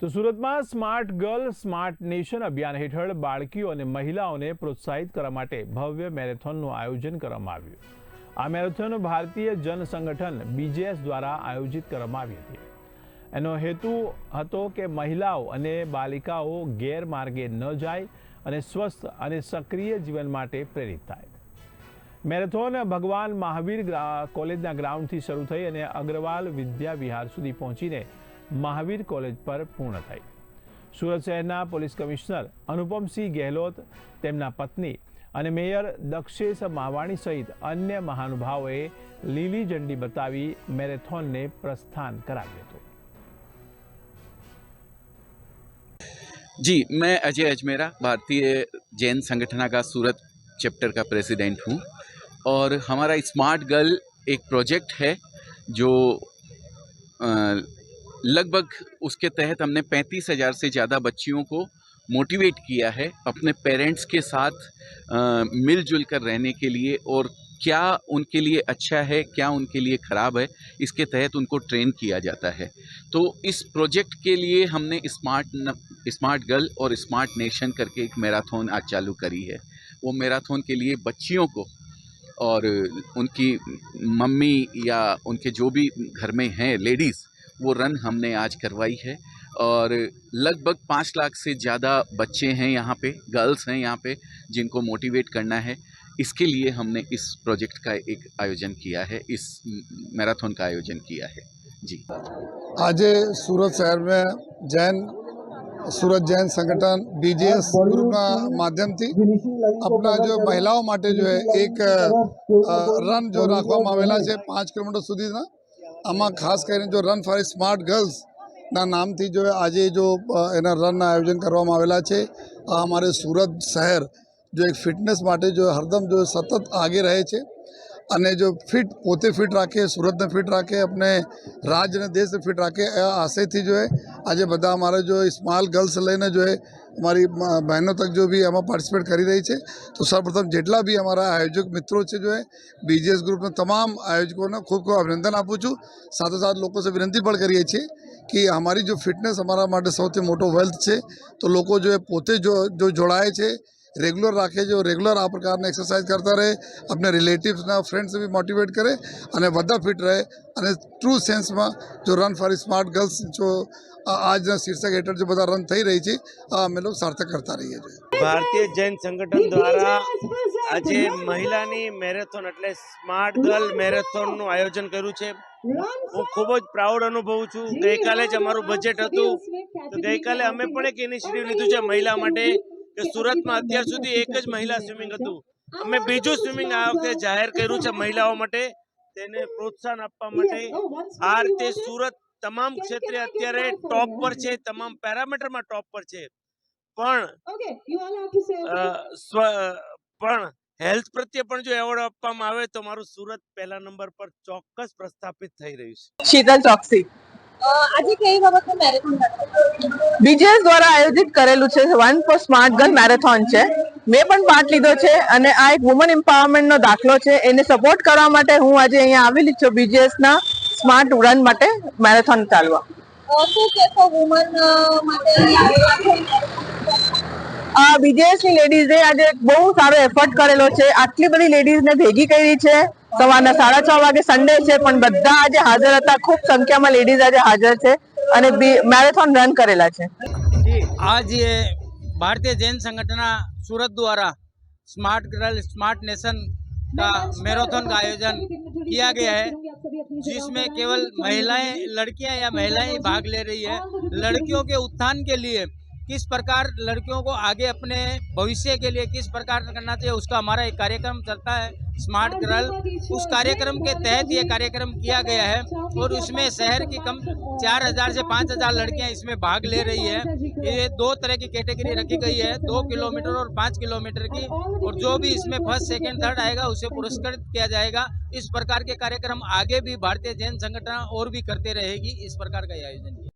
તો સુરતમાં smart girl smart nation અભિયાન હેઠળ બાળકીઓ અને મહિલાઓને પ્રોત્સાહિત કરવા માટે ભવ્ય મેરેથોનનું આયોજન કરવામાં આવ્યું। આ મેરેથોન ભારતીય જન સંગઠન BJS દ્વારા આયોજિત કરવામાં આવી હતી। એનો હેતુ હતો કે મહિલાઓ અને બાલિકાઓ ગેરમાર્ગે ન જાય અને સ્વસ્થ અને સક્રિય જીવન માટે પ્રેરિત થાય। મેરેથોન ભગવાન મહાવીર કોલેજના ગ્રાઉન્ડથી શરૂ થઈ અને અગ્રવાલ વિદ્યા વિહાર સુધી પહોંચીને મહાવીર કોલેજ પર પૂર્ણ થઈ। સુરત શહેરના પોલીસ કમિશનર અનુપમસિંહ ગેહલોત, તેમના પત્ની અને મેયર દક્ષેશ માવાણી સહિત અન્ય મહાનુભાવોએ લીલી ઝંડી બતાવી મેરેથોનને પ્રસ્થાન કરાવ્યું હતું। जी, मैं अजय अजमेरा भारतीय जैन संगठन का सूरत चैप्टर का प्रेसिडेंट हूँ और हमारा स्मार्ट गर्ल एक प्रोजेक्ट है जो लगभग उसके तहत हमने 35,000 से ज़्यादा बच्चियों को मोटिवेट किया है अपने पेरेंट्स के साथ मिलजुल कर रहने के लिए, और क्या उनके लिए अच्छा है क्या उनके लिए ख़राब है इसके तहत उनको ट्रेन किया जाता है। तो इस प्रोजेक्ट के लिए हमने स्मार्ट गर्ल और स्मार्ट नेशन करके एक मैराथन आज चालू करी है। वो मैराथन के लिए बच्चियों को और उनकी मम्मी या उनके जो भी घर में हैं लेडीज़, वो रन हमने आज करवाई है और लगभग 5 लाख से ज़्यादा बच्चे हैं यहाँ पे, गर्ल्स हैं यहाँ पे, जिनको मोटिवेट करना है। इसके लिए हमने इस प्रोजेक्ट का एक आयोजन किया है, इस मैराथन का आयोजन किया है। जी, आज सूरत शहर में सूरत जैन संगठन BJS ग्रुप माध्यम थी अपना जो महिलाओं माटे जो है एक रन जो राखवामां आवेला छे 5 किलोमीटर सुधीना, आमा खास करीने जो रन फॉर स्मार्ट गर्ल्स ना नाम थी जो आज जो एना रन आयोजन करवामां आवेला छे। हमारे सूरत शहर जो एक फिटनेस माटे जो हरदम जो सतत आगे रहे छे अने जो फिट पोते फिट राखे, सूरत ने फिट राखे, अपने राज्य ने देश ने फिट राखे, आशय थी जो है आज बधा हमारे जो स्मॉल गर्ल्स लईने जो है हमारी बहनों तक जो भी एम पार्टिसिपेट करी रही है। तो सर्वप्रथम जेटला भी हमारा आयोजक मित्रों से जो है BJS ग्रुप में तमाम आयोजकों ने खूब खूब अभिनंदन आपू छूँ। साथ साथ लोगों से विनंती पण करीए छीए कि हमारी जो फिटनेस हमारा माटे सौथी मोटो वेल्थ है, तो लोग जो है पोते जो जोड़ाए छे रेग्युलर राखे, जो रेग्युलर आ प्रकार एक्सरसाइज करता रहे, अपने रिलेटिव्स फ्रेंड्स भी मोटिवेट करे और बधा फिट रहे और ट्रू सेंस में जो रन फॉर स्मार्ट गर्ल्स जो आज शीर्षक हेठ जो बधा रन थी रही है अमे लोग सार्थक करता रहीए छीए। भारतीय जैन संगठन द्वारा आज महिला मैरेथोन एटले स्मार्ट गर्ल मैरेथोन नु आयोजन कर्युं छे। हूँ खूब ज प्राउड अनुभवुं छुं। गई काले ज अमारुं बजेट हतुं, तो गई काले अमे पण एक इनिशिएटिव लीधुं छे महिला माटे कि सूरत में अत्यार सुधी एक ज महिला स्विमिंग हतुं, अमे बीजुं स्विमिंग आ वखते जाहेर कर्युं छे महिलाओं माटे, तेने प्रोत्साहन आपवा माटे। आ रीते सूरत तमाम क्षेत्रे अत्यारे टॉप पर छे, तमाम पेरामीटर में टॉप पर छे, पण हेल्थ प्रत्ये पण जो एवॉर्ड आपवामां आवे तो मारुं सूरत पहला नंबर पर चौक्कस प्रस्थापित थई रह्युं छे। शीतल चौकसी આજે કઈ બાબતનું મેરેથોન BJS દ્વારા આયોજિત કરેલું છે one for smart girl marathon છે। મેં પણ પાર્ટ લીધો છે અને આ એક વુમન એમ્પાવરમેન્ટનો દાખલો છે। એને સપોર્ટ કરવા માટે હું આજે અહીંયા આવેલી છું BJS ના સ્માર્ટ રન માટે મેરેથોન ચાલવા। શું કહેશો વુમન માટે? BJS ની લેડીઝે આજે બહુ સારો એફર્ટ કરેલો છે। આટલી બધી લેડીઝને ભેગી કરી છે। સવારના 6:30 વાગે સન્ડે છે પણ બધા આજે હાજર હતા। ખૂબ સંખ્યામાં લેડીઝ આજે હાજર છે અને મેરેથોન રન કરેલા છે। आज ये भारतीय जैन संगठन सूरत द्वारा स्मार्ट गर्ल स्मार्ट नेशन का मैराथन का आयोजन किया गया है, जिसमें केवल महिलाएं लड़कियां या महिलाएं ही भाग ले रही है। लड़कियों के उत्थान के लिए किस प्रकार लड़कियों को आगे अपने भविष्य के लिए किस प्रकार करना चाहिए, उसका हमारा एक कार्यक्रम चलता है स्मार्ट गर्ल। उस कार्यक्रम के तहत ये कार्यक्रम किया गया है और उसमें शहर की कम 4,000 से 5,000 लड़कियां इसमें भाग ले रही है। ये 2 तरह की कैटेगरी रखी गई है, 2 किलोमीटर और 5 किलोमीटर की, और जो भी इसमें फर्स्ट सेकंड थर्ड आएगा उसे पुरस्कृत किया जाएगा। इस प्रकार के कार्यक्रम आगे भी भारतीय जैन संगठन और भी करते रहेगी। इस प्रकार का आयोजन किया।